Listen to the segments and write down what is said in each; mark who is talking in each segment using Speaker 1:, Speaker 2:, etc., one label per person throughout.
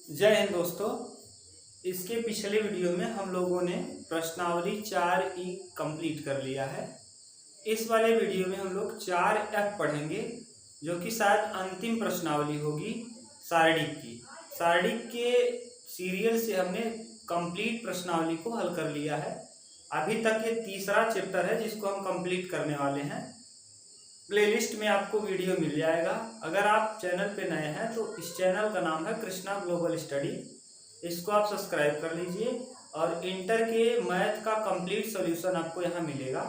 Speaker 1: जय हिंद दोस्तों। इसके पिछले वीडियो में हम लोगों ने प्रश्नावली 4E कंप्लीट कर लिया है। इस वाले वीडियो में हम लोग 4F पढ़ेंगे, जो कि शायद अंतिम प्रश्नावली होगी सारणिक की। सारणिक के सीरियल से हमने कंप्लीट प्रश्नावली को हल कर लिया है। अभी तक ये तीसरा चैप्टर है जिसको हम कंप्लीट करने वाले हैं। प्लेलिस्ट में आपको वीडियो मिल जाएगा। अगर आप चैनल पे नए हैं तो इस चैनल का नाम है कृष्णा ग्लोबल स्टडी। इसको आप सब्सक्राइब कर लीजिए और इंटर के मैथ का कंप्लीट सॉल्यूशन आपको यहाँ मिलेगा।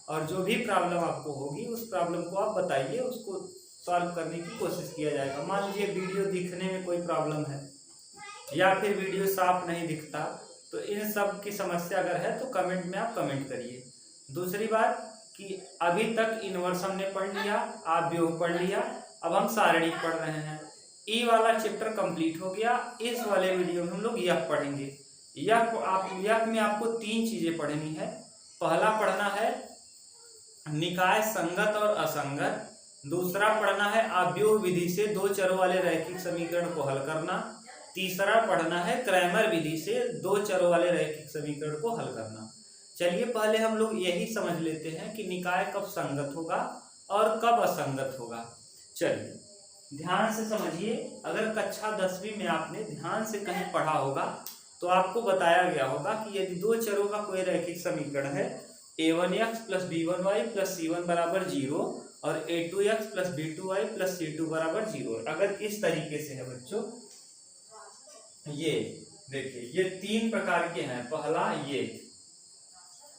Speaker 1: और जो भी प्रॉब्लम आपको होगी उस प्रॉब्लम को आप बताइए, उसको सॉल्व करने की कोशिश किया जाएगा। मान लीजिए वीडियो दिखने में कोई प्रॉब्लम है या फिर वीडियो साफ नहीं दिखता, तो इन सब की समस्या अगर है तो कमेंट में आप कमेंट करिए। दूसरी बात कि अभी तक इनवर्स हमने पढ़ लिया, आप व्यूह पढ़ लिया, अब हम सारणिक पढ़ रहे हैं। ई वाला चैप्टर कंप्लीट हो गया। इस वाले वीडियो में हम लोग यह पढ़ेंगे। यह में आपको तीन चीजें पढ़नी है। पहला पढ़ना है निकाय संगत और असंगत। दूसरा पढ़ना है अव्यूह विधि से दो चरों वाले रैखिक समीकरण को हल करना। तीसरा पढ़ना है क्रैमर विधि से दो चरों वाले रैखिक समीकरण को हल करना। चलिए पहले हम लोग यही समझ लेते हैं कि निकाय कब संगत होगा और कब असंगत होगा। चलिए ध्यान से समझिए। अगर कक्षा 10वीं में आपने ध्यान से कहीं पढ़ा होगा तो आपको बताया गया होगा कि यदि दो चरों का कोई रैखिक समीकरण है a1x + b1y + c1 = 0 और a2x + b2y + c2 = 0। अगर इस तरीके से है बच्चों, ये देखिए ये तीन प्रकार के हैं। पहला ये,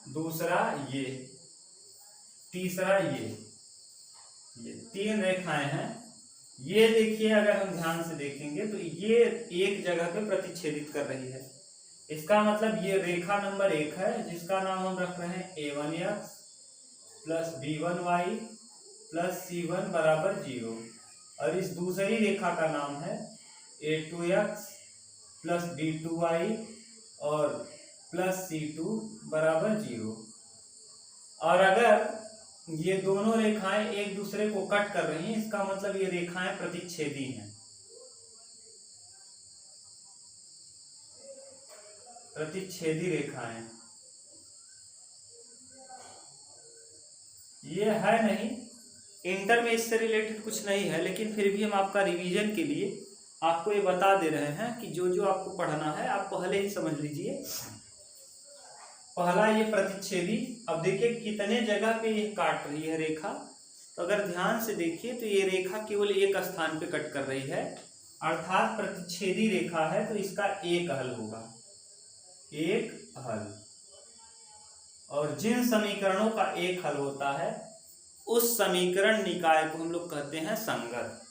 Speaker 1: दूसरा ये, तीसरा ये तीन रेखाएं हैं। ये देखिए अगर हम ध्यान से देखेंगे तो ये एक जगह पे प्रतिच्छेदित कर रही है। इसका मतलब ये रेखा नंबर 1 है जिसका नाम हम रख रहे हैं a1x + b1y + c1 = 0 और इस दूसरी रेखा का नाम है a2x + b2y और +c2 = 0। और अगर ये दोनों रेखाएं एक दूसरे को कट कर रही हैं, इसका मतलब ये रेखाएं प्रतिच्छेदी हैं। प्रतिच्छेदी रेखाएं ये है नहीं, इंटर में इससे रिलेटेड कुछ नहीं है, लेकिन फिर भी हम आपका रिवीजन के लिए आपको ये बता दे रहे हैं कि जो जो आपको पढ़ना है आप पहले ही समझ लीजिए। पहला ये प्रतिच्छेदी। अब देखिए कितने जगह पे ये काट रही है रेखा। तो अगर ध्यान से देखिए तो ये रेखा केवल एक स्थान पे कट कर रही है, अर्थात प्रतिच्छेदी रेखा है, तो इसका एक हल होगा, एक हल। और जिन समीकरणों का एक हल होता है उस समीकरण निकाय को हम लोग कहते हैं संगत।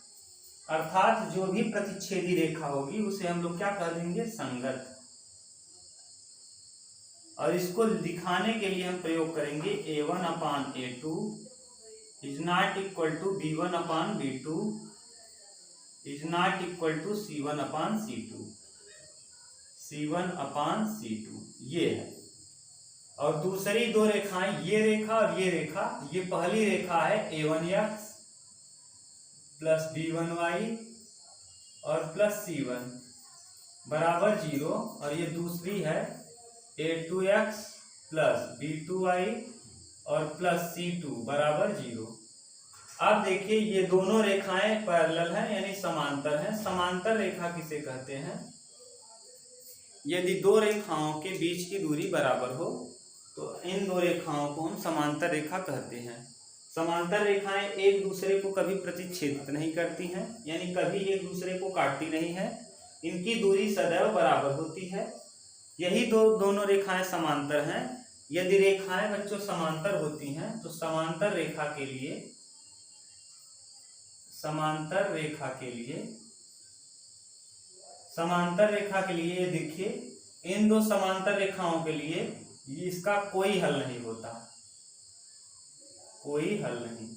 Speaker 1: अर्थात जो भी प्रतिच्छेदी रेखा होगी उसे हम लोग क्या कह देंगे, संगत। और इसको दिखाने के लिए हम प्रयोग करेंगे a1/a2 ≠ b1/b2 ≠ c1/c2 ये है। और दूसरी दो रेखाएं, ये रेखा और ये रेखा, ये पहली रेखा है a1x + b1y और +c1 = 0 और ये दूसरी है a2x + b2y और +c2 = 0। अब देखिए ये दोनों रेखाएं पैरेलल हैं यानी समांतर हैं। समांतर रेखा किसे कहते हैं? यदि दो रेखाओं के बीच की दूरी बराबर हो तो इन दो रेखाओं को हम समांतर रेखा कहते हैं। समांतर रेखाएं एक दूसरे को कभी प्रतिच्छेदित नहीं करती हैं, यानी कभी एक दूसरे को काटती नहीं है। इनकी दूरी सदैव बराबर होती है। यही दोनों रेखाएं समांतर हैं। यदि रेखाएं बच्चों समांतर होती हैं तो समांतर रेखा के लिए देखिए इन दो समांतर रेखाओं के लिए इसका कोई हल नहीं होता, कोई हल नहीं।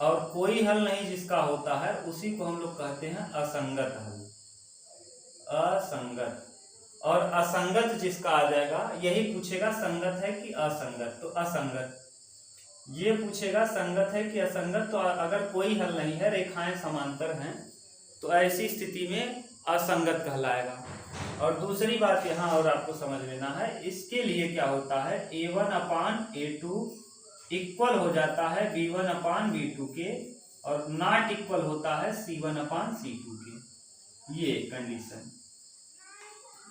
Speaker 1: और कोई हल नहीं जिसका होता है उसी को हम लोग कहते हैं असंगत हल। असंगत। और असंगत जिसका आ जाएगा, यही पूछेगा संगत है कि असंगत, तो असंगत। ये पूछेगा संगत है कि असंगत। तो अगर कोई हल नहीं है, रेखाएं समांतर हैं, तो ऐसी स्थिति में असंगत कहलाएगा। और दूसरी बात यहाँ और आपको समझ लेना है, इसके लिए क्या होता है, A1/A2 इक्वल हो जाता है B1/B2 के, और नॉट इक्वल होता है C1/C2 के। ये कंडीशन।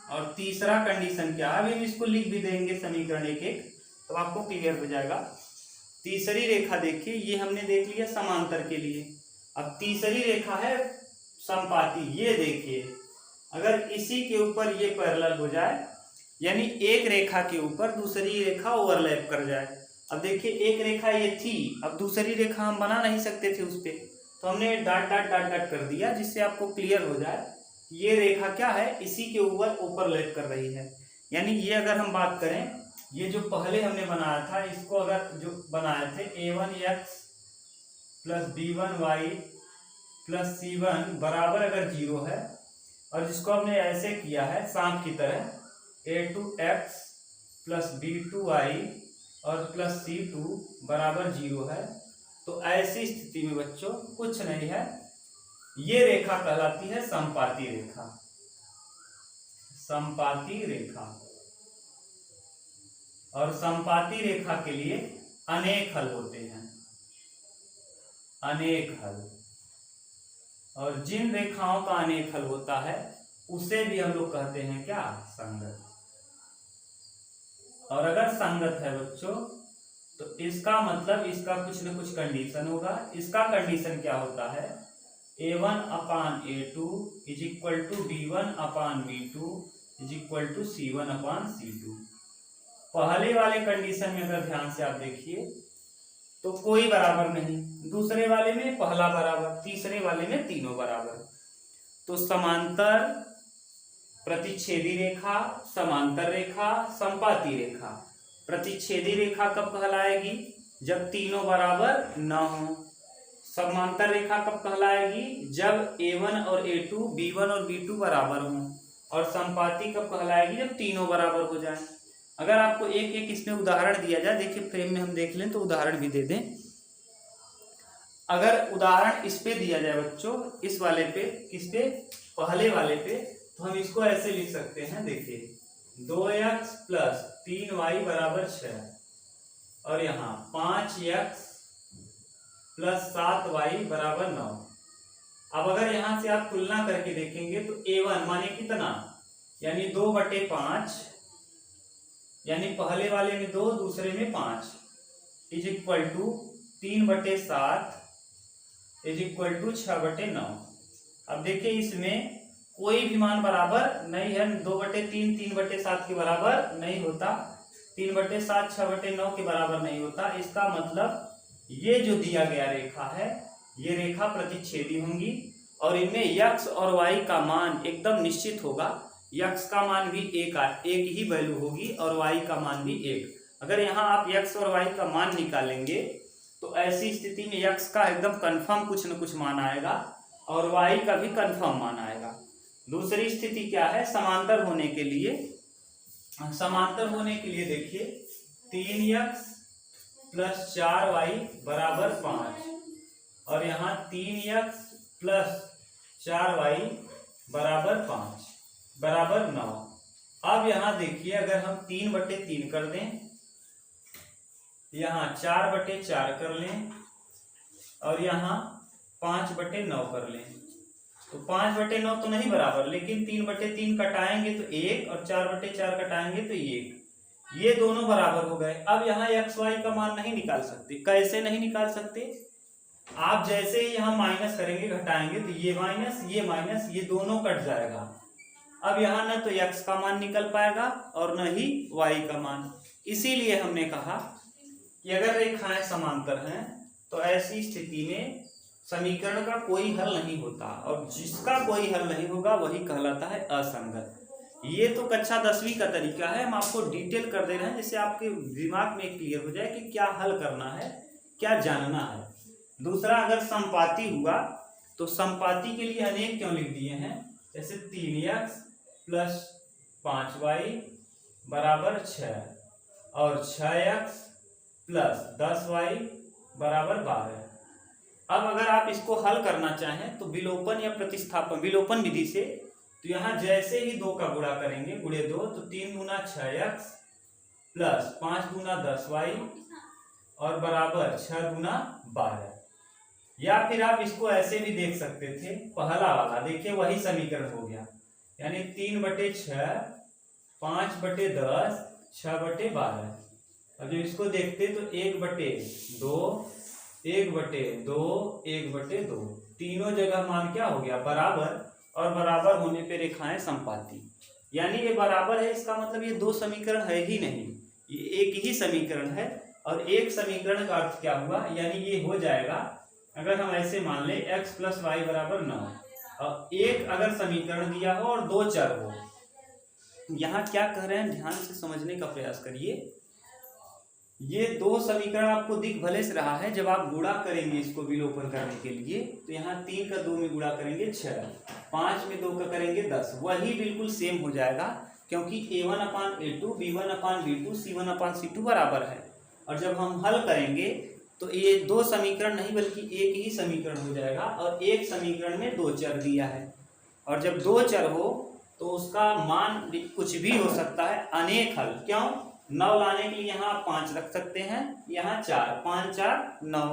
Speaker 1: और तीसरा कंडीशन क्या है, अभी हम इसको लिख भी देंगे समीकरण एक एक, तो आपको क्लियर हो जाएगा। तीसरी रेखा देखिए, ये हमने देख लिया समांतर के लिए। अब तीसरी रेखा है समपाती। ये देखिए, अगर इसी के ऊपर ये पैरेलल हो जाए, यानी एक रेखा के ऊपर दूसरी रेखा ओवरलैप कर जाए। अब देखिए, एक रेखा ये थी, अब दूसरी रेखा हम बना नहीं सकते थे उस पर, तो हमने डॉट डॉट डॉट डॉट कर दिया, जिससे आपको क्लियर हो जाए ये रेखा क्या है, इसी के ऊपर ओवरलैप कर रही है। यानी ये अगर हम बात करें, ये जो पहले हमने बनाया था, इसको अगर जो बनाए थे A1x plus B1y plus C1 बराबर अगर 0 है, और जिसको हमने ऐसे किया है सांप की तरह, A2x प्लस B2y और प्लस C2 बराबर 0 है, तो ऐसी स्थिति में बच्चों कुछ नहीं है, ये रेखा कहलाती है समपाती रेखा। समपाती रेखा। और समपाती रेखा के लिए अनेक हल होते हैं, अनेक हल। और जिन रेखाओं का अनेक हल होता है उसे भी हम लोग कहते हैं क्या, संगत। और अगर संगत है बच्चों, तो इसका मतलब इसका कुछ न कुछ कंडीशन होगा। इसका कंडीशन क्या होता है, A1/A2 is equal to B1/B2 is equal to C1/C2। पहले वाले कंडीशन में अगर ध्यान से आप देखिए तो कोई बराबर नहीं, दूसरे वाले में पहला बराबर, तीसरे वाले में तीनों बराबर। तो समांतर, प्रतिच्छेदी रेखा, समांतर रेखा, समपाती रेखा। प्रतिच्छेदी रेखा कब कहलाएगी, जब तीनों बराबर न हो। समांतर रेखा कब कहलाएगी, जब A1 और A2, B1 और B2 बराबर हों। और समपाती कब कहलाएगी, जब तीनों बराबर हो जाए। अगर आपको एक एक इसमें उदाहरण दिया जाए, देखिए फ्रेम में हम देख लें तो उदाहरण भी दे दें। अगर उदाहरण इस पे दिया जाए बच्चों, इस वाले पे, किस पे, पहले वाले पे, तो हम इसको ऐसे लिख सकते हैं, देखिए 2x प्लस 3y बराबर 6, और यहाँ 5x प्लस 7y बराबर 9। अब अगर यहाँ से आप तुलना करके देखेंगे तो A1 माने कितना, यानी 2/5, यानी पहले वाले में 2, दूसरे में 5, is equal to 3/7 is equal to 6/9। अब देखिए इसमें कोई भी मान बराबर नहीं है, 2/3 3/7 के बराबर नहीं होता, 3/7 6/9 के बराबर नहीं होता। इसका मतलब ये जो दिया गया रेखा है, ये रेखा प्रतिच्छेदी होंगी, और इनमें x और y का मान एकदम निश्चित होगा। x का मान भी एक ही वैल्यू होगी, और y का मान भी 1। अगर यहाँ आप x और y का मान निकालेंगे तो ऐसी स्थिति में x का एकदम कंफर्म कुछ न कुछ मान आएगा, और y का भी कंफर्म मान आएगा। दूसरी स्थिति क्या है, समांतर होने के लिए, समांतर होने के लिए देखिए 3x प्लस 4y बराबर 5, और यहाँ 3x प्लस 4y बराबर 5 बराबर 9। अब यहाँ देखिए, अगर हम 3/3 कर दें, यहाँ 4/4 कर लें, और यहाँ 5/9 कर लें, तो 5/9 तो नहीं बराबर, लेकिन 3/3 कटाएंगे तो 1, और 4/4 कटाएंगे तो 1, ये दोनों बराबर हो गए। अब यहाँ x y का मान नहीं निकाल सकते। कैसे नहीं निकाल सकते, आप जैसे ही यहाँ माइनस करेंगे, घटाएंगे, तो ये माइनस ये दोनों कट जाएगा। अब यहाँ न तो x का मान निकल पाएगा और न ही y का मान। इसीलिए हमने कहा कि अगर रेखाएं समांतर हैं तो ऐसी स्थिति में समीकरण का कोई हल नहीं होता, और जिसका कोई हल नहीं होगा वही कहलाता है असंगत। ये तो कक्षा 10वीं का तरीका है, हम आपको डिटेल कर दे रहे हैं, जिससे आपके दिमाग में क्लियर हो जाए कि क्या हल करना है, क्या जानना है। दूसरा, अगर समपाती हुआ तो समपाती के लिए अनेक क्यों लिख दिए हैं, जैसे 3x प्लस 5y बराबर 6, और 6x प्लस 10y बराबर 12। अब अगर आप इसको हल करना चाहें तो विलोपन या प्रतिस्थापन विलोपन विधि से, तो यहाँ जैसे ही 2 का गुणा करेंगे, गुणे 2 तो 3 दूना 6x प्लस 5 दूना 10y और बराबर 6 दूना 12। या फिर आप इसको ऐसे भी देख सकते थे, पहला वाला देखिए वही समीकरण हो गया, यानी 3/6 5/10 6/12। अब जब इसको देखते तो 1/2 1/2 1/2, तीनों जगह मान क्या हो गया बराबर, और बराबर होने पे रेखाएं संपाती, यानी ये बराबर है, इसका मतलब ये 2 समीकरण है ही नहीं, ये एक ही समीकरण है। और एक समीकरण का अर्थ क्या हुआ, यानी ये हो जाएगा, अगर हम ऐसे मान ले x + y = 9, और एक अगर समीकरण दिया हो और 2 चर हो, यहाँ क्या कह रहे हैं ध्यान से समझने का प्रयास करिए। ये 2 समीकरण आपको दिख भले से रहा है, जब आप गुणा करेंगे इसको विलोपन करने के लिए, तो यहाँ 3 का 2 में गुणा करेंगे 6, 5 में 2 का करेंगे 10, वही बिल्कुल सेम हो जाएगा, क्योंकि a1/a2 b1/b2 c1/c2 बराबर है। और जब हम हल करेंगे तो ये 2 समीकरण नहीं बल्कि एक ही समीकरण हो जाएगा, और एक समीकरण में 2 चर दिया है, और जब 2 चर हो तो उसका मान कुछ भी हो सकता है, अनेक हल। क्यों? 9 लाने के लिए यहाँ आप 5 रख सकते हैं, यहाँ 4, 5 4 9,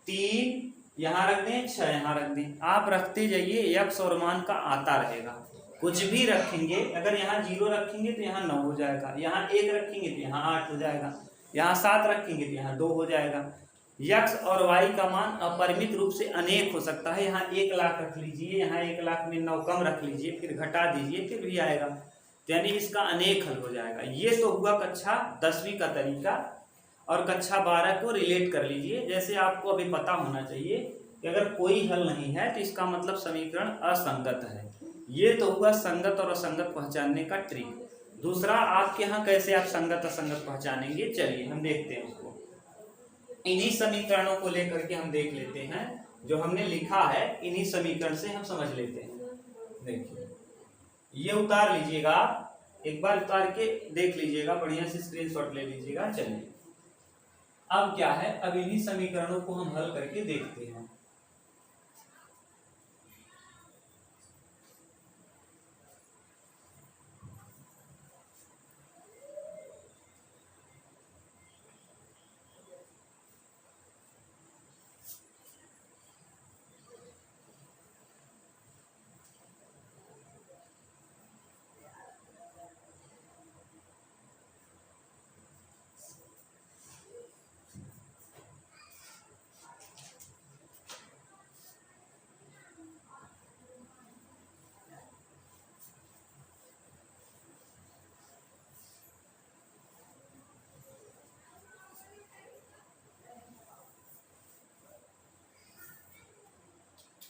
Speaker 1: 3 यहाँ रख दें, 6 यहाँ रख दें, आप रखते जाइए, यक्स और मान का आता रहेगा। कुछ भी रखेंगे, अगर यहाँ 0 रखेंगे तो यहाँ 9 हो जाएगा, यहाँ 1 रखेंगे तो यहाँ 8 हो जाएगा, यहाँ 7 रखेंगे तो यहाँ 2 हो जाएगा। यक्स और वाई का मान अपरिमित रूप से अनेक हो सकता है, यहाँ 1 लाख रख लीजिए, यहाँ 1 लाख में 9 कम रख लीजिए, फिर घटा दीजिए, फिर भी आएगा, यानी इसका अनेक हल हो जाएगा। ये तो हुआ कक्षा 10वीं का तरीका, और कक्षा 12 को रिलेट कर लीजिए। जैसे आपको अभी पता होना चाहिए कि अगर कोई हल नहीं है तो इसका मतलब समीकरण असंगत है। ये तो हुआ संगत और असंगत पहचानने का ट्रिक। दूसरा, आपके यहाँ कैसे आप संगत असंगत पहचानेंगे, चलिए हम देखते हैं उसको। इन्हीं समीकरणों को लेकर के हम देख लेते हैं, जो हमने लिखा है इन्हीं समीकरण से हम समझ लेते हैं। देखिए ये उतार लीजिएगा, एक बार उतार के देख लीजिएगा, बढ़िया से स्क्रीनशॉट ले लीजिएगा। चलिए अब क्या है, अब इन्हीं समीकरणों को हम हल करके देखते हैं।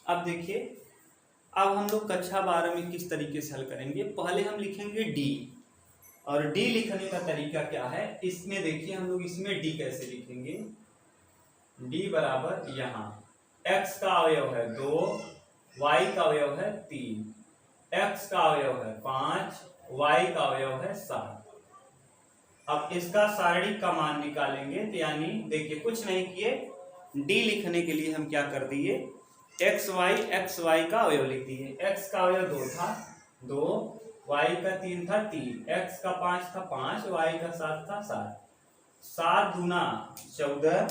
Speaker 1: अब देखिए, अब हम लोग कक्षा 12 में किस तरीके से हल करेंगे। पहले हम लिखेंगे डी, और डी लिखने का तरीका क्या है, इसमें देखिए हम लोग इसमें डी कैसे लिखेंगे। डी बराबर यहाँ x का अवयव है 2, y का अवयव है 3, x का अवयव है 5, y का अवयव है 7। अब इसका सारणिक का मान निकालेंगे, तो यानी देखिए कुछ नहीं किए, डी लिखने के लिए हम क्या कर दिए, एक्स वाई का अवयव लिख दिए। x का अवयव 2 था 2, y का 3 था 3, x का 5 था 5, y का 7 था 7, 7 दूना 14,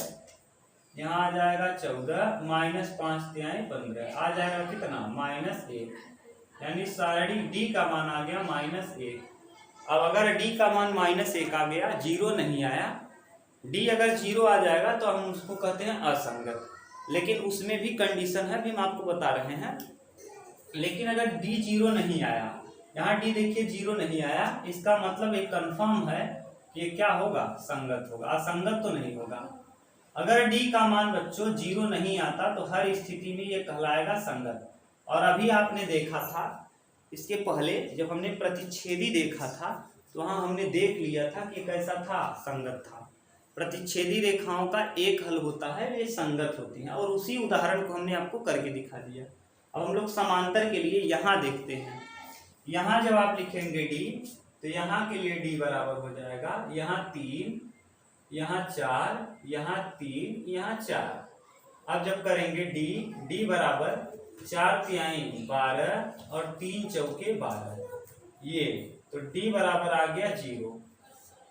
Speaker 1: यहाँ आ जाएगा 14, -5 तिहाई 15, आ जाएगा कितना -1, यानी सारणी डी का मान आ गया -1। अब अगर डी का मान -1 आ गया, 0 नहीं आया, डी अगर 0 आ जाएगा तो हम उसको कहते हैं असंगत। लेकिन उसमें भी कंडीशन है, भी हम आपको बता रहे हैं। लेकिन अगर डी 0 नहीं आया, यहाँ डी देखिए 0 नहीं आया, इसका मतलब एक कंफर्म है कि ये क्या होगा, संगत होगा, असंगत तो नहीं होगा। अगर डी का मान बच्चों 0 नहीं आता तो हर स्थिति में ये कहलाएगा संगत। और अभी आपने देखा था इसके पहले जब हमने प्रतिच्छेदी देखा था, तो वहाँ हमने देख लिया था कि कैसा था, संगत था। प्रतिच्छेदी रेखाओं का एक हल होता है, वे संगत होती हैं, और उसी उदाहरण को हमने आपको करके दिखा दिया। अब हम लोग समांतर के लिए यहाँ देखते हैं। यहाँ जब आप लिखेंगे डी, तो यहाँ के लिए डी बराबर हो जाएगा यहाँ 3, यहाँ 4, यहाँ 3, यहाँ 4। अब जब करेंगे डी बराबर 4 तिहाई 12 और 3 चौके 12, ये तो डी बराबर आ गया 0।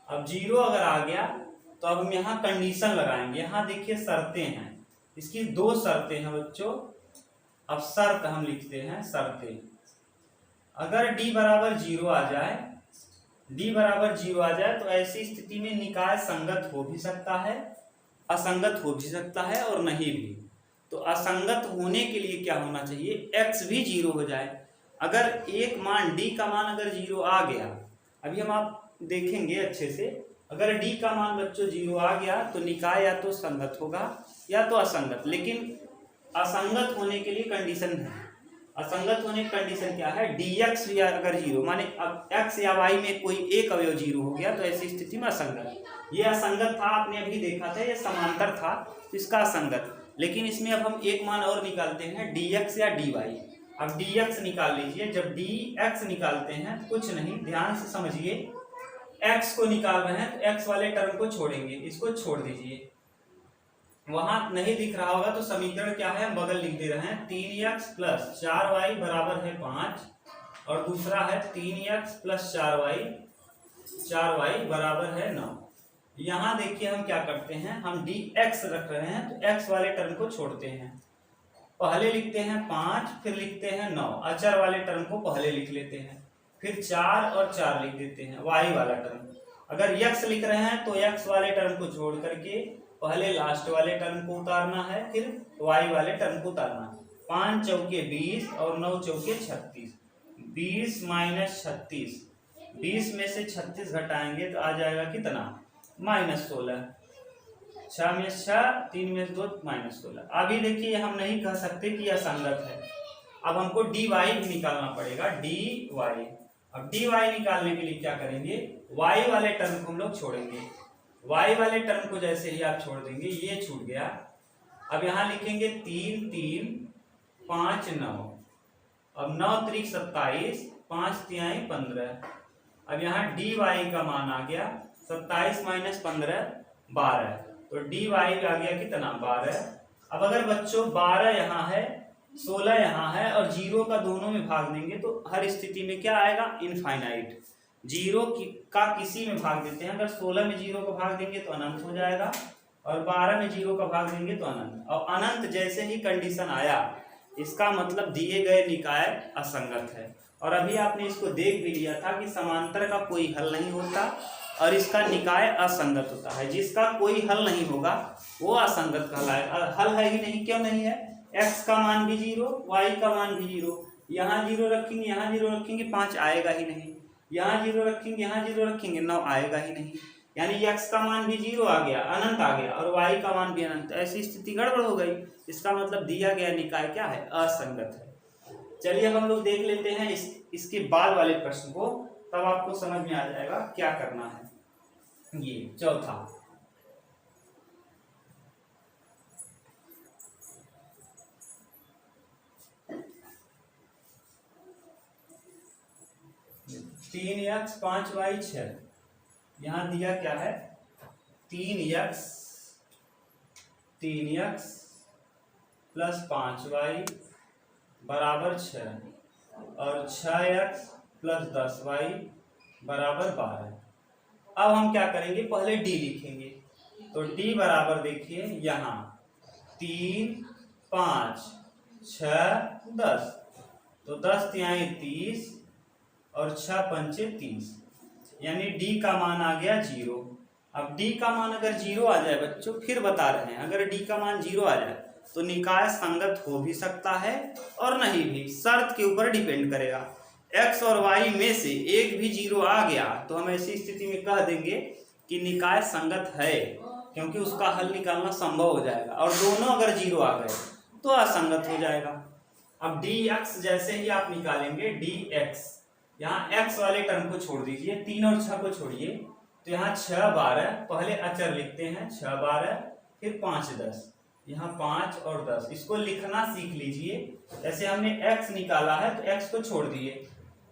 Speaker 1: अब 0 अगर आ गया तो अब हम यहाँ कंडीशन लगाएंगे। यहाँ देखिए शर्तें हैं, इसकी 2 शर्तें हैं बच्चों। अब शर्त हम लिखते हैं, शर्तें। अगर डी बराबर 0 आ जाए, डी बराबर 0 आ जाए तो ऐसी स्थिति में निकाय संगत हो भी सकता है, असंगत हो भी सकता है और नहीं भी। तो असंगत होने के लिए क्या होना चाहिए, x भी 0 हो जाए। अगर एक मान d का मान अगर 0 आ गया, अभी हम आप देखेंगे अच्छे से, अगर d का मान बच्चों 0 आ गया तो निकाय या तो संगत होगा या तो असंगत। लेकिन असंगत होने के लिए कंडीशन है, असंगत होने की कंडीशन क्या है, dx भी अगर 0 माने अब x या y में कोई एक अवयव 0 हो गया तो ऐसी स्थिति में असंगत। ये असंगत था, आपने अभी देखा था, ये समांतर था तो इसका असंगत। लेकिन इसमें अब हम एक मान और निकालते हैं, dx या dy। अब dx निकाल लीजिए। जब dx निकालते हैं तो कुछ नहीं, ध्यान से समझिए, x को निकाल रहे हैं तो x वाले टर्म को छोड़ेंगे, इसको छोड़ दीजिए। वहां नहीं दिख रहा होगा तो समीकरण क्या है, हम बगल लिख दे रहे हैं, 3x प्लस 4y बराबर है 5 और दूसरा है 3x प्लस 4y बराबर है 9। यहाँ देखिए हम क्या करते हैं, हम dx रख रहे हैं तो x वाले टर्म को छोड़ते हैं। पहले लिखते हैं 5, फिर लिखते हैं 9, अचर वाले टर्म को पहले लिख लेते हैं, फिर 4 और 4 लिख देते हैं, y वाला टर्म। अगर x लिख रहे हैं तो x वाले टर्म को छोड़ करके पहले लास्ट वाले टर्म को उतारना है, फिर y वाले टर्म को उतारना है। 5 चौके 20 और 9 चौके 36, 20 माइनस 36, 20 में से 36 घटाएंगे तो आ जाएगा कितना, -16। 6 में 6, 3 में 2, -16। अभी देखिए हम नहीं कह सकते कि यह असंगत है, अब हमको dy भी निकालना पड़ेगा, dy। अब dy निकालने के लिए क्या करेंगे, y वाले टर्म को हम लोग छोड़ेंगे। y वाले टर्म को जैसे ही आप छोड़ देंगे, ये छूट गया। अब यहाँ लिखेंगे 3, 3, 5, 9। अब 9 त्रिक 27, 5 तिहाई 15। अब यहाँ dy का मान आ गया 27 माइनस 15 12, तो dy आ गया कितना, 12। अब अगर बच्चों 12 यहाँ है, 16 यहाँ है और 0 का दोनों में भाग देंगे तो हर स्थिति में क्या आएगा, इनफाइनाइट। 0 का किसी में भाग देते हैं, अगर 16 में 0 को भाग देंगे तो अनंत हो जाएगा और 12 में 0 का भाग देंगे तो अनंत। और अनंत जैसे ही कंडीशन आया, इसका मतलब दिए गए निकाय असंगत है। और अभी आपने इसको देख भी लिया था कि समांतर का कोई हल नहीं होता और इसका निकाय असंगत होता है। जिसका कोई हल नहीं होगा वो असंगत कहलाएगा। हल है ही नहीं, क्यों नहीं है, x का मान भी 0, y का मान भी 0। यहाँ 0 रखेंगे, यहाँ 0 रखेंगे, 5 आएगा ही नहीं। यहाँ 0 रखेंगे, यहाँ 0 रखेंगे, 9 आएगा ही नहीं। यानी x का मान भी 0 आ गया, अनंत आ गया, और y का मान भी अनंत। ऐसी स्थिति गड़बड़ हो गई। इसका मतलब दिया गया निकाय क्या है, असंगत है। चलिए अब हम लोग देख लेते हैं इसके बाद वाले प्रश्न को, तब आपको समझ में आ जाएगा क्या करना है। ये चौथा, तीन x 5y 6। यहाँ दिया क्या है, 3x प्लस 5y बराबर 6 और 6x प्लस 10y बराबर 12। अब हम क्या करेंगे, पहले d लिखेंगे। तो d बराबर देखिए यहाँ 3, 5, 6, 10, तो 10 तिहाई 30 और 6 पंचे 30, यानी d का मान आ गया 0। अब d का मान अगर 0 आ जाए बच्चों, फिर बता रहे हैं, अगर d का मान 0 आ जाए तो निकाय संगत हो भी सकता है और नहीं भी, शर्त के ऊपर डिपेंड करेगा। x और y में से एक भी 0 आ गया तो हम ऐसी स्थिति में कह देंगे कि निकाय संगत है, क्योंकि उसका हल निकालना संभव हो जाएगा। और दोनों अगर 0 आ गए तो असंगत हो जाएगा। अब dx जैसे ही आप निकालेंगे, dx यहाँ x वाले टर्म को छोड़ दीजिए, 3 और 6 को छोड़िए, तो यहाँ 6 12, पहले अचर लिखते हैं, 6 12, फिर 5 10, यहाँ 5 और 10, इसको लिखना सीख लीजिए। जैसे हमने x निकाला है तो x को छोड़ दिए।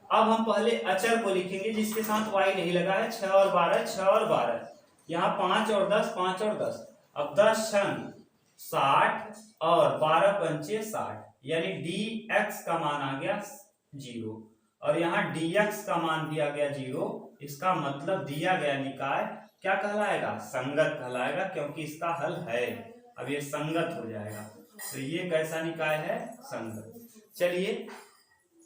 Speaker 1: अब हम पहले अचर को लिखेंगे जिसके साथ y नहीं लगा है, 6 और 12, 6 और 12, यहाँ 5 और 10, 5 और 10, अब 10 क्षण 60 और 12 पंचे 60, यानी dx का मान आ गया 0 और यहाँ dx का मान भी आ गया 0। इसका मतलब दिया गया निकाय क्या कहलाएगा? संगत कहलाएगा, क्योंकि इसका हल है। अब ये संगत हो जाएगा, तो ये कैसा निकाय है? संगत। चलिए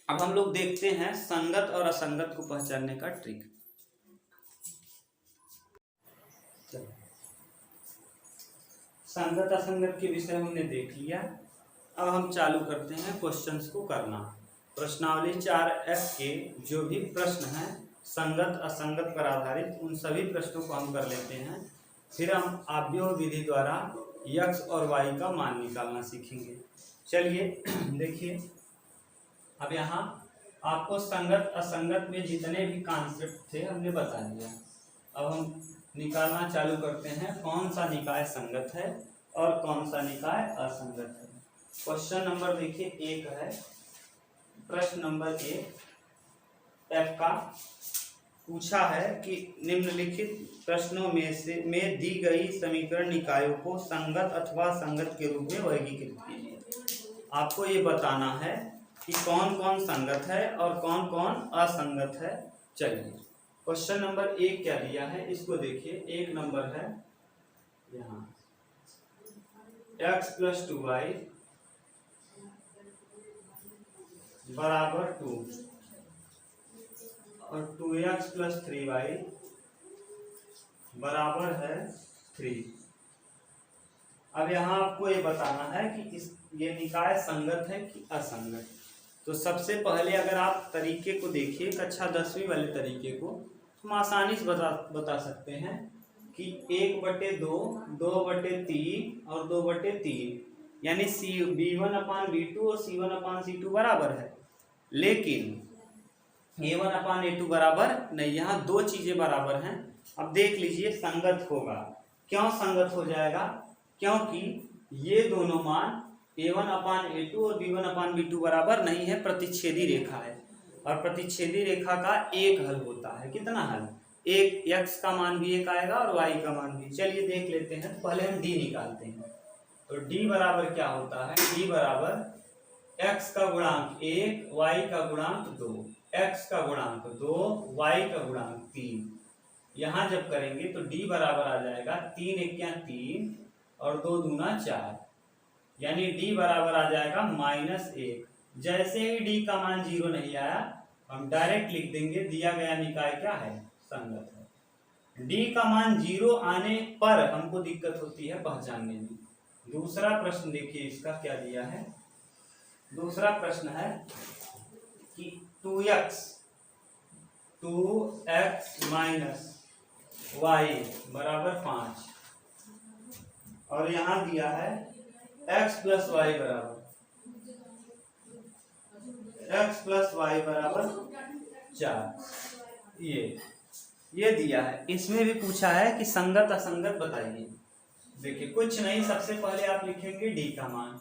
Speaker 1: अब हम लोग देखते हैं संगत और असंगत को पहचानने का ट्रिक। संगत असंगत के विषय हमने देख लिया। अब हम चालू करते हैं क्वेश्चंस को करना। प्रश्नावली 4F के जो भी प्रश्न हैं संगत असंगत पर आधारित, उन सभी प्रश्नों को हम कर लेते हैं। फिर हम आव्यूह विधि द्वारा x और y का मान निकालना सीखेंगे। चलिए देखिए, अब यहाँ आपको संगत असंगत में जितने भी कॉन्सेप्ट थे हमने बता दिया। अब हम निकालना चालू करते हैं कौन सा निकाय संगत है और कौन सा निकाय असंगत है। क्वेश्चन नंबर देखिए 1 है। प्रश्न नंबर 1 F का पूछा है कि निम्नलिखित प्रश्नों में दी गई समीकरण निकायों को संगत अथवा संगत के रूप में वर्गीकृत कीजिए। आपको ये बताना है कि कौन कौन संगत है और कौन कौन असंगत है। चलिए क्वेश्चन नंबर 1 क्या दिया है इसको देखिए। 1 नंबर है यहाँ x + 2y बराबर 2 और 2x + 3y बराबर है 3। अब यहाँ आपको ये बताना है कि ये निकाय संगत है कि असंगत। तो सबसे पहले अगर आप तरीके को देखिए कक्षा 10वीं वाले तरीके को, हम आसानी से बता सकते हैं कि 1/2, 2/3 और 2/3, यानी b1/b2 और c1/c2 बराबर है। लेकिन a1/a2 बराबर नहीं, यहाँ दो चीजें बराबर हैं। अब देख लीजिए संगत होगा। क्यों संगत हो जाएगा? क्योंकि ये दोनों मान a1/a2 और b1/b2 बराबर नहीं है, प्रतिच्छेदी रेखा है। और प्रतिच्छेदी रेखा का एक हल होता है। कितना हल? एक, x का मान भी एक आएगा और y का मान भी। चलिए देख लेते हैं। तो पहले हम d निकालते हैं। तो d बराबर क्या होता है? d बराबर x का गुणांक 1, y का गुणांक 2, x का गुणांक 2, y का गुणांक 3। यहाँ जब करेंगे तो d बराबर आ जाएगा 3 × 1 = 3 और 2 दूना 4, यानी d बराबर आ जाएगा -1। जैसे ही d का मान 0 नहीं आया, हम डायरेक्ट लिख देंगे दिया गया निकाय क्या है? संगत है। d का मान 0 आने पर हमको दिक्कत होती है पहचानने में। दूसरा प्रश्न देखिए इसका क्या दिया है। दूसरा प्रश्न है कि 2x - y बराबर 5 और यहाँ दिया है x + y बराबर 4। ये दिया है। इसमें भी पूछा है कि संगत असंगत बताइए। देखिए कुछ नहीं, सबसे पहले आप लिखेंगे d का मान।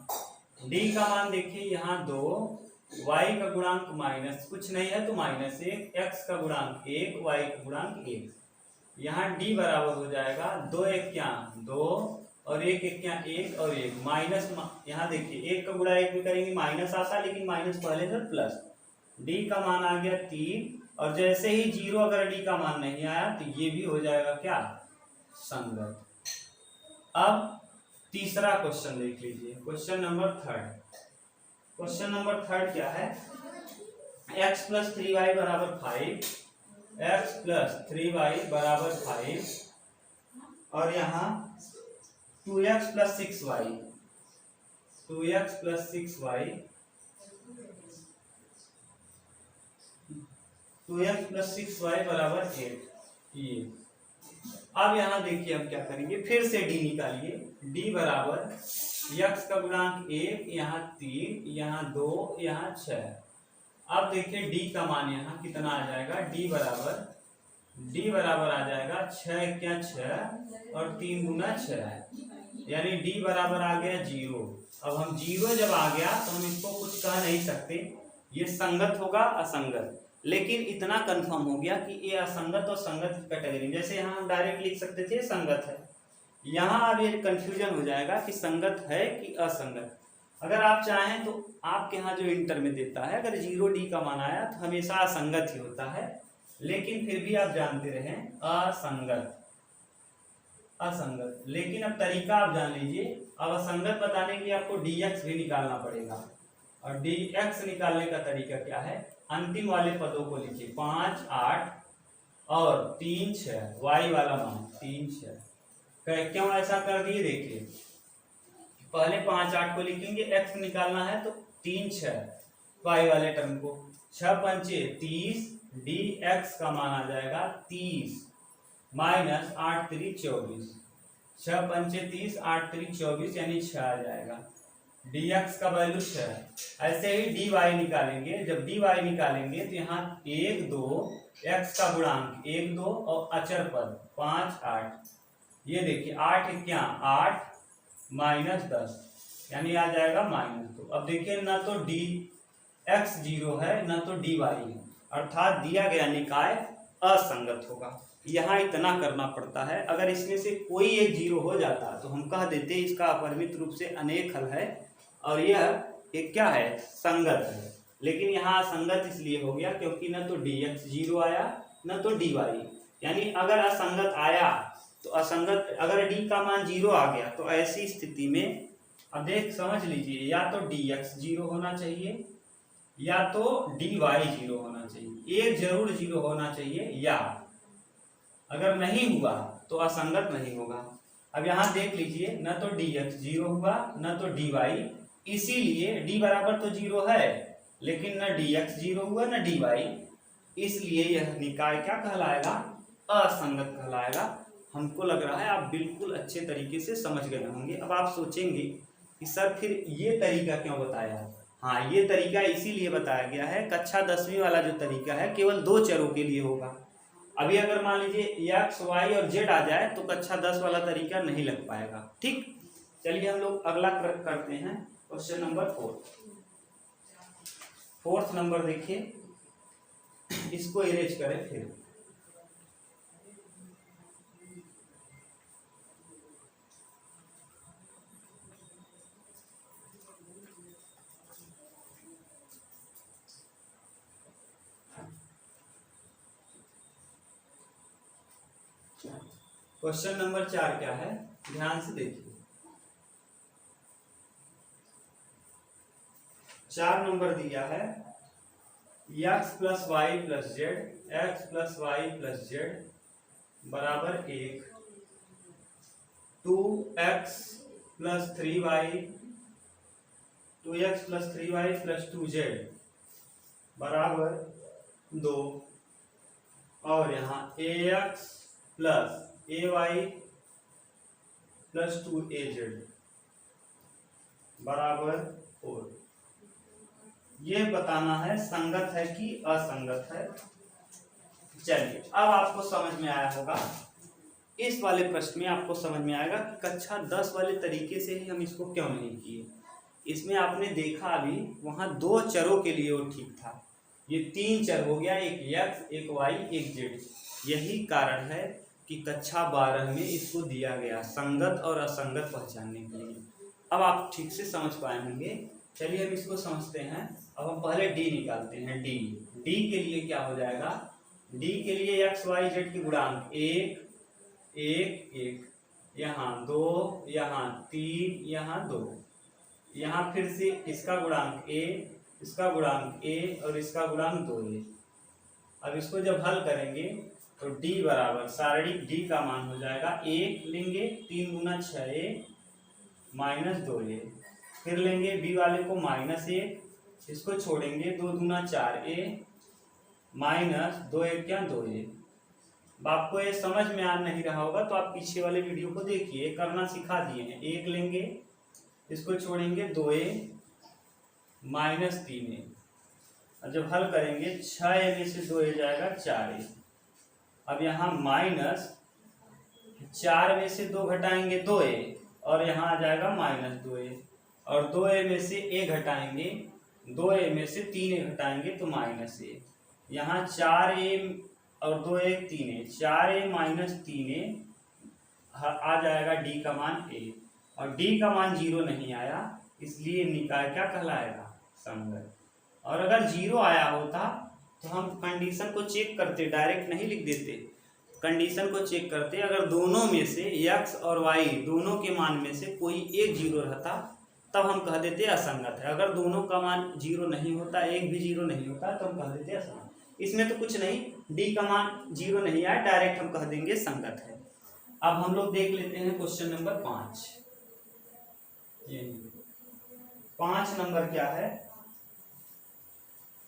Speaker 1: d का मान देखिए यहाँ 2, y का गुणांक माइनस कुछ नहीं है तो -1, x का गुणांक 1, y का गुणांक 1। यहाँ d बराबर हो जाएगा 2 × 1 = 2 और 1 × 1 = 1 और 1 माइनस। यहाँ देखिए 1 का गुणा 1 भी करेंगे माइनस आता, लेकिन माइनस पहले से प्लस। d का मान आ गया 3 और जैसे ही 0 अगर d का मान नहीं आया तो ये भी हो जाएगा क्या? संगत। अब तीसरा क्वेश्चन देख लीजिए। Question number 3। क्वेश्चन नंबर 3 क्या है? x + 3y बराबर 5, x + 3y बराबर 5 और यहाँ 2x + 6y, 2x + 6y, 2x + 6y बराबर 8। ये अब यहाँ देखिए हम क्या करेंगे, फिर से d निकालिए। d बराबर x का गुणांक 1, यहाँ 3, यहाँ 2, यहाँ 6। अब देखिए d का मान यहाँ कितना आ जाएगा? d बराबर आ जाएगा 6 × 1 = 6 और 3 दूना 6, यानी d बराबर आ गया 0। अब हम 0 जब आ गया तो हम इसको कुछ कह नहीं सकते, ये संगत होगा असंगत। लेकिन इतना कंफर्म हो गया कि ये असंगत और संगत की कैटेगरी। जैसे यहाँ हम डायरेक्ट लिख सकते थे संगत है, यहाँ अब ये कंफ्यूजन हो जाएगा कि संगत है कि असंगत। अगर आप चाहें तो आपके यहाँ जो इंटर में देता है, अगर 0D का मान आया तो हमेशा असंगत ही होता है, लेकिन फिर भी आप जानते रहें असंगत असंगत। लेकिन अब तरीका आप जान लीजिए। अब असंगत बताने के लिए आपको dx भी निकालना पड़ेगा, और dx निकालने का तरीका क्या है, अंतिम वाले पदों को लीजिए 5 8 और 3 6, y वाला मान 3 6। क्यों ऐसा कर दिए, देखिए पहले 5 8 को लिखेंगे, x निकालना है तो 3 6 y वाले टर्म को, 6 पंचे 30, dx का मान आ जाएगा 30 माइनस 8 3 24, 6 पंचे 30, 8 3 24 यानी 6 आ जाएगा। dx का वैल्यू 6। ऐसे ही dy निकालेंगे, जब dy निकालेंगे तो यहाँ 1 2, x का गुणांक 1 2 और अचर पद 5 8, ये देखिए 8 क्या 8 माइनस 10 यानी आ जाएगा -2। अब देखिए ना तो dx 0 है ना तो dy है, अर्थात दिया गया निकाय असंगत होगा। यहाँ इतना करना पड़ता है। अगर इसमें से कोई एक 0 हो जाता तो हम कह देते इसका अपरिमित रूप से अनेक हल है और यह एक क्या है, संगत है। लेकिन यहाँ असंगत इसलिए हो गया क्योंकि न तो dx 0 आया न तो dy, यानी अगर असंगत आया तो असंगत, अगर d का मान 0 आ गया तो ऐसी स्थिति में अब देख समझ लीजिए, या तो dx 0 होना चाहिए या तो dy 0 होना चाहिए, एक जरूर 0 होना चाहिए, या अगर नहीं हुआ तो असंगत नहीं होगा। अब यहाँ देख लीजिए, न तो dx 0 हुआ न तो dy, इसीलिए d बराबर तो 0 है लेकिन न dx 0 हुआ न dy, इसलिए यह निकाय क्या कहलाएगा, असंगत कहलाएगा। हमको लग रहा है आप बिल्कुल अच्छे तरीके से समझ गए होंगे। अब आप सोचेंगे कि सर फिर ये तरीका क्यों बताया। हाँ, ये तरीका इसीलिए बताया गया है, कक्षा 10वीं वाला जो तरीका है केवल 2 चरों के लिए होगा। अभी अगर मान लीजिए x y और z आ जाए तो कक्षा 10 वाला तरीका नहीं लग पाएगा। ठीक, चलिए हम लोग अगला करते हैं, क्वेश्चन नंबर 4th नंबर देखिए, इसको इरेज करें फिर। क्वेश्चन नंबर 4 क्या है, ध्यान से देखिए। 4 नंबर दिया है x plus y plus z, x plus y plus z बराबर 1, 2x plus 3y, 2x plus 3y plus 2z बराबर 2, और यहाँ ax plus ay plus 2az बराबर 4। ये बताना है संगत है कि असंगत है। चलिए अब आपको समझ में आया होगा, इस वाले प्रश्न में आपको समझ में आएगा कि कक्षा 10 वाले तरीके से ही हम इसको क्यों नहीं किए। इसमें आपने देखा अभी वहां 2 चरों के लिए वो ठीक था, ये 3 चर हो गया, एक x एक y एक z। यही कारण है कि कक्षा 12 में इसको दिया गया संगत और असंगत पहचानने के लिए। अब आप ठीक से समझ पाए होंगे। चलिए अब इसको समझते हैं। अब हम पहले d निकालते हैं। d के लिए क्या हो जाएगा, d के लिए x y z के गुणांक 1 1 1, यहाँ 2 यहाँ 3 यहाँ 2, यहाँ फिर से इसका गुणांक a, इसका गुणांक a और इसका गुणांक 2a। अब इसको जब हल करेंगे तो d बराबर सारणिक d का मान हो जाएगा 1 लेंगे 3 गुना 6a माइनस 2a, फिर लेंगे b वाले को -1, इसको छोड़ेंगे 2 दूना 4a माइनस 2 1 क्या 2a। आपको ये समझ में आ नहीं रहा होगा तो आप पीछे वाले वीडियो को देखिए, करना सिखा दिए हैं। 1 लेंगे, इसको छोड़ेंगे 2a माइनस 3a, और जब हल करेंगे 6a में से 2a जाएगा 4a। अब यहाँ माइनस 4 में से 2 घटाएंगे 2a, और यहाँ आ जाएगा -2a, और 2a में से a घटाएंगे, 2a में से 3a घटाएंगे तो -a। यहाँ 4a और 2a 3a, 4a minus 3a आ जाएगा डी का मान a, और डी का मान 0 नहीं आया, इसलिए निकाय क्या कहलाएगा, संगत। और अगर 0 आया होता तो हम कंडीशन को चेक करते, डायरेक्ट नहीं लिख देते, कंडीशन को चेक करते। अगर दोनों में से x और y दोनों के मान में से कोई एक 0 रहता तब हम कह देते असंगत है। अगर दोनों का मान 0 नहीं होता, एक भी 0 नहीं होता, तो हम कह देते असंगत। इसमें तो कुछ नहीं, डी का मान 0 नहीं आया, डायरेक्ट हम कह देंगे संगत है। अब हम लोग देख लेते हैं क्वेश्चन नंबर 5। ये 5 नंबर क्या है,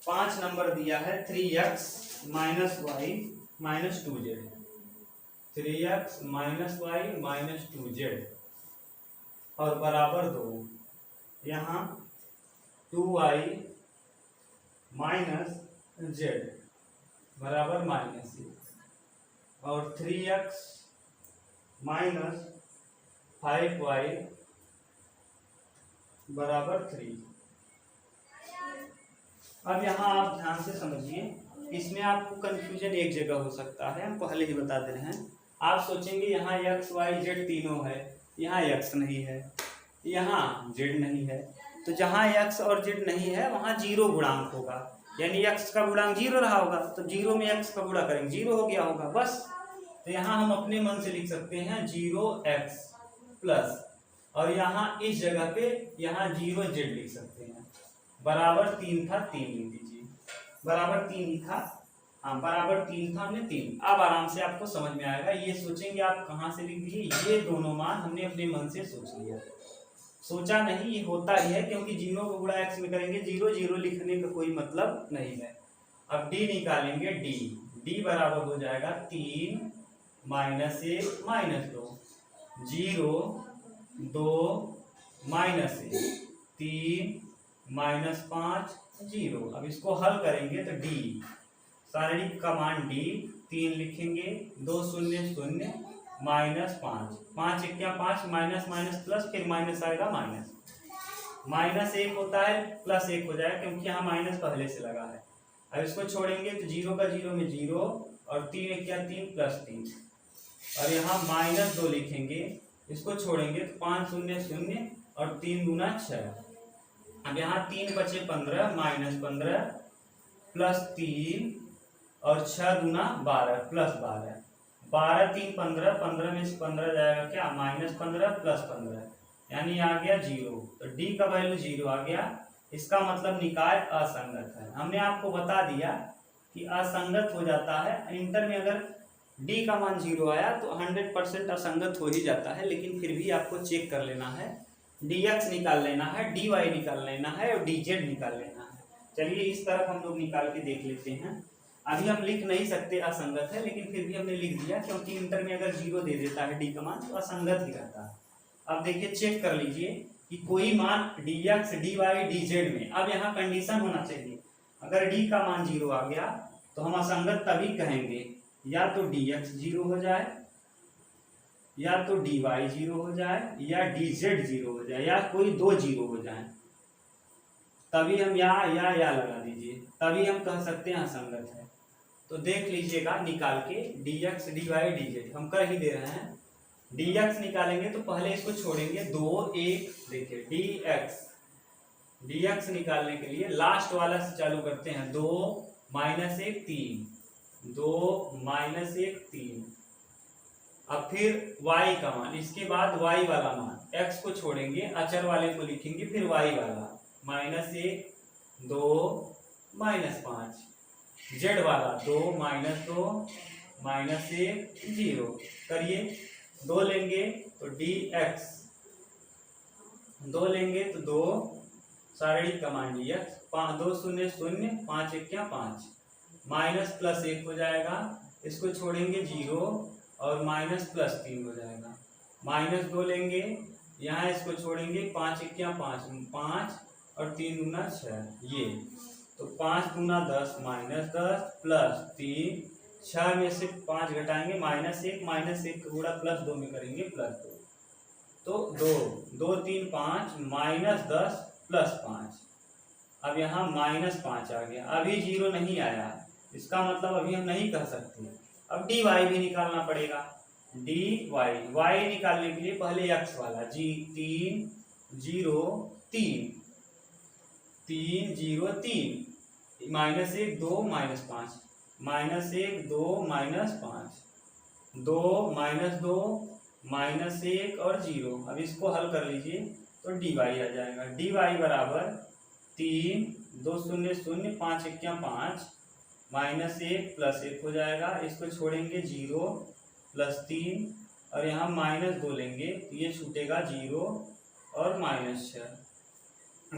Speaker 1: 5 नंबर दिया है 3x minus Y minus 2z, 3x minus Y minus 2z और बराबर 2। यहाँ 2y माइनस z बराबर माइनस 1 और 3x माइनस 5y बराबर 3। अब यहाँ आप ध्यान से समझिए, इसमें आपको कंफ्यूजन एक जगह हो सकता है, हम पहले ही बता दे रहे हैं। आप सोचेंगे यहाँ x y z तीनों है, यहाँ x नहीं है, यहाँ z नहीं है, तो जहाँ x और z नहीं है वहाँ 0 गुणांक होगा, यानी x का गुणांक 0 रहा होगा, तो 0 में x का गुणा करेंगे 0 हो गया होगा बस। तो यहाँ हम अपने मन से लिख सकते हैं 0x प्लस, और यहाँ इस जगह पे यहाँ 0z लिख सकते हैं, बराबर 3 था 3 लिख दीजिए, बराबर 3 ही था, हाँ बराबर 3 था, हमने 3। अब आराम से आपको समझ में आएगा। ये सोचेंगे आप कहाँ से लिख दिए, ये दोनों मान हमने अपने मन से सोच लिया, सोचा नहीं, ये होता ही है, क्योंकि 0 को गुणा x में करेंगे 0 0 लिखने का कोई मतलब नहीं है। अब d निकालेंगे, d बराबर हो जाएगा 3 माइनस 1 माइनस 2, 0 2 माइनस 1 3 माइनस 5 0। अब इसको हल करेंगे तो d शारीरिक का मान d 3 लिखेंगे, 2 0 0 माइनस 5, 5 1 5 माइनस माइनस प्लस, फिर माइनस आएगा माइनस, माइनस 1 होता है प्लस 1 हो जाएगा, क्योंकि यहाँ माइनस पहले से लगा है। अब इसको छोड़ेंगे तो 0 का 0 में 0 और 3 1 3 प्लस 3, और यहाँ माइनस 2 लिखेंगे, इसको छोड़ेंगे तो 5 0 0 और 3 दूना 6। अब यहाँ 3 बचे 15 माइनस 15 प्लस 3 और 6 दूना 12 प्लस 12, 12 3 15, 15 में से 15 जाएगा क्या, माइनस 15 प्लस 15, यानी आ गया 0। तो d का वैल्यू 0 आ गया, इसका मतलब निकाय असंगत है। हमने आपको बता दिया कि असंगत हो जाता है, इंटर में अगर d का मान 0 आया तो 100% असंगत हो ही जाता है, लेकिन फिर भी आपको चेक कर लेना है, dx निकाल लेना है, dy निकाल लेना है और dz निकाल लेना है। चलिए इस तरफ हम लोग निकाल के देख लेते हैं। अभी हम लिख नहीं सकते असंगत है, लेकिन फिर भी हमने लिख दिया, क्योंकि इंटर में अगर 0 दे देता है d का मान तो असंगत ही रहता है। अब देखिए चेक कर लीजिए कि कोई मान dx dy dz में, अब यहाँ कंडीशन होना चाहिए, अगर d का मान 0 आ गया तो हम असंगत तभी कहेंगे, या तो dx 0 हो जाए, या तो dy 0 हो जाए, या dz 0 हो जाए, या कोई 2 0 हो जाए, तभी हम या लगा दीजिए, तभी हम कह सकते हैं असंगत है। तो देख लीजिएगा निकाल के dx dy dz, हम कर ही दे रहे हैं। dx निकालेंगे तो पहले इसको छोड़ेंगे, 2 1, देखिए dx निकालने के लिए लास्ट वाला से चालू करते हैं, 2 माइनस 1 3, 2 माइनस 1 3। अब फिर y का मान, इसके बाद y वाला मान, x को छोड़ेंगे, अचर वाले को लिखेंगे, फिर y वाला माइनस 1 2 माइनस 5, z वाला 2 माइनस 2 माइनस 1 0। करिए, 2 लेंगे तो dx, 2 लेंगे तो 2 शारीरिक का मान dx, 2 0 0 5 1 5, माइनस प्लस 1 हो जाएगा, इसको छोड़ेंगे 0 और माइनस प्लस 3 हो जाएगा, माइनस 2 लेंगे, यहाँ इसको छोड़ेंगे, 5 1 5 5 और 3 दूना 6, ये तो 5 दूना 10 माइनस 10 प्लस 3, 6 में से 5 घटाएंगे माइनस 1 का गुणा प्लस 2 में करेंगे प्लस 2, तो 2 2 3 5 माइनस 10 प्लस 5। अब यहाँ माइनस 5 आ गया, अभी 0 नहीं आया, इसका मतलब अभी हम नहीं कह सकते। अब डी वाई भी निकालना पड़ेगा। डी वाई, वाई निकालने के लिए पहले एक्स वाला जी 3 0 3 3 0 3 -1 2 -5 -1 2 -5 2 -2 -1 और 0। अब इसको हल कर लीजिए तो डी वाई आ जाएगा। डी वाई बराबर 3 2 0 0 5 1 5 -1 + 1 हो जाएगा। इसको छोड़ेंगे 0 + 3 और यहाँ -2 लेंगे तो ये छूटेगा 0 और -6।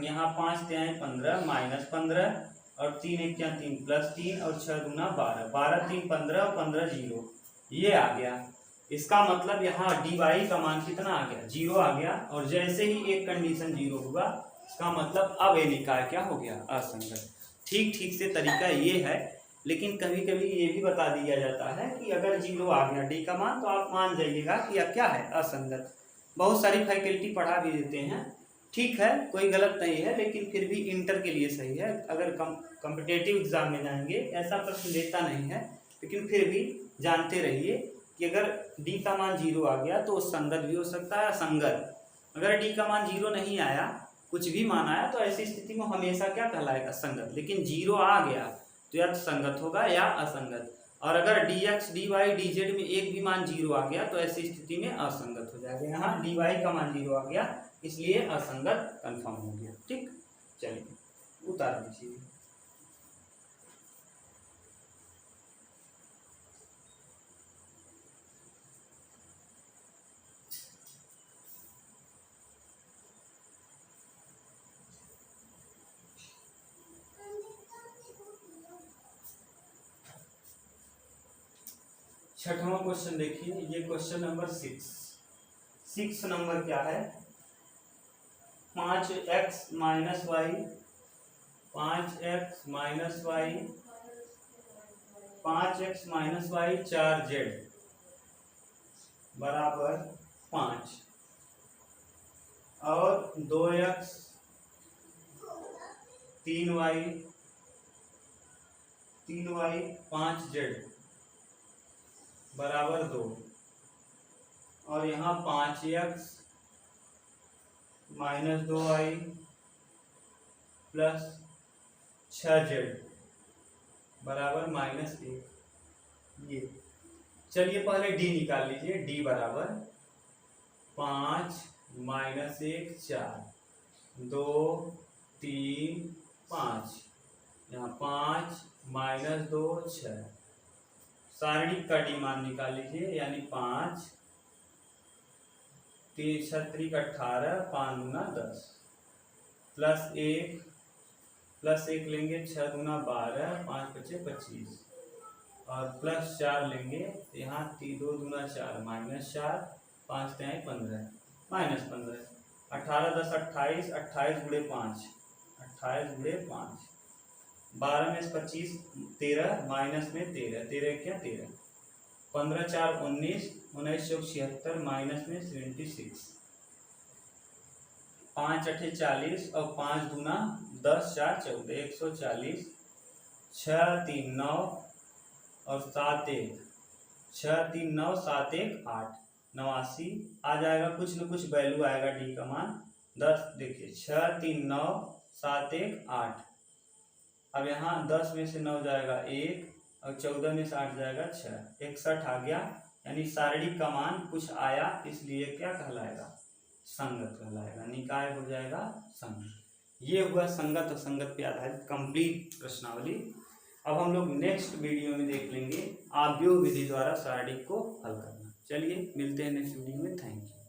Speaker 1: यहाँ 5 3 15 -15 और 3 1 3 + 3 और 6 दूना 12 12 3 15 और 15 0 ये आ गया। इसका मतलब यहाँ डी वाई का मान कितना आ गया? 0 आ गया। और जैसे ही एक कंडीशन 0 हुआ इसका मतलब अब ये निकाय क्या हो गया? असंगत। ठीक से तरीका ये है, लेकिन कभी कभी ये भी बता दिया जाता है कि अगर 0 आ गया डी का मान तो आप मान जाइएगा कि अब क्या है? असंगत। बहुत सारी फैकल्टी पढ़ा भी देते हैं, ठीक है, कोई गलत नहीं है, लेकिन फिर भी इंटर के लिए सही है। अगर कॉम्पिटिटिव एग्जाम में जाएंगे ऐसा प्रश्न देता नहीं है, लेकिन फिर भी जानते रहिए कि अगर डी का मान 0 आ गया तो संगत भी हो सकता है, असंगत। अगर डी का मान 0 नहीं आया, कुछ भी मान आया, तो ऐसी स्थिति में हमेशा क्या कहलाएगा? संगत। लेकिन 0 आ गया तो या संगत होगा या असंगत। और अगर D X D Y D Z में एक भी मान 0 आ गया तो ऐसी स्थिति में असंगत हो जाएगा। यहाँ डी वाई का मान 0 आ गया इसलिए असंगत कंफर्म हो गया। ठीक, चलिए उतार दीजिए। छठवां क्वेश्चन देखिए, ये क्वेश्चन नंबर 6 नंबर क्या है? 5x - y 5x - y 5x - y 4z बराबर 5 और 2x 3y 5z बराबर 2 और यहाँ 5x - 2y + 6z बराबर -1। ये चलिए पहले डी निकाल लीजिए। डी बराबर 5 - 1 4 2 3 5 यहाँ 5 - 2 6। सारणिक का डी मान निकाल लीजिए, यानी 5 3 6 18 5 दूना 10 + 1 लेंगे 6 दूना 12 5 5 25 और +4 लेंगे यहाँ 2 दूना 4 -4 5 3 15 -15 18 10 28 28 गुणे 5 28 गुणे 5 12 में 25 13 माइनस में 13 13 क्या 13 15 4 19 19 चौक 76 माइनस में 76 5 8 40 और 5 दूना 10 4 14 140 6 3 9 और 7 1 6 3 9 7 1 8 89 आ जाएगा। कुछ न कुछ वैल्यू आएगा डी का मान 10। देखिए 6 3 9 7 1 8। अब यहाँ 10 में से 9 जाएगा 1 और 14 में से 8 जाएगा 6 61 आ गया। यानी सारणिक का मान कुछ आया, इसलिए क्या कहलाएगा? संगत कहलाएगा। निकाय हो जाएगा संगत। ये हुआ संगत और संगत पे आधारित कंप्लीट प्रश्नावली। अब हम लोग नेक्स्ट वीडियो में देख लेंगे आव्यूह विधि द्वारा सारणिक को हल करना। चलिए मिलते हैं नेक्स्ट वीडियो में। Thank you.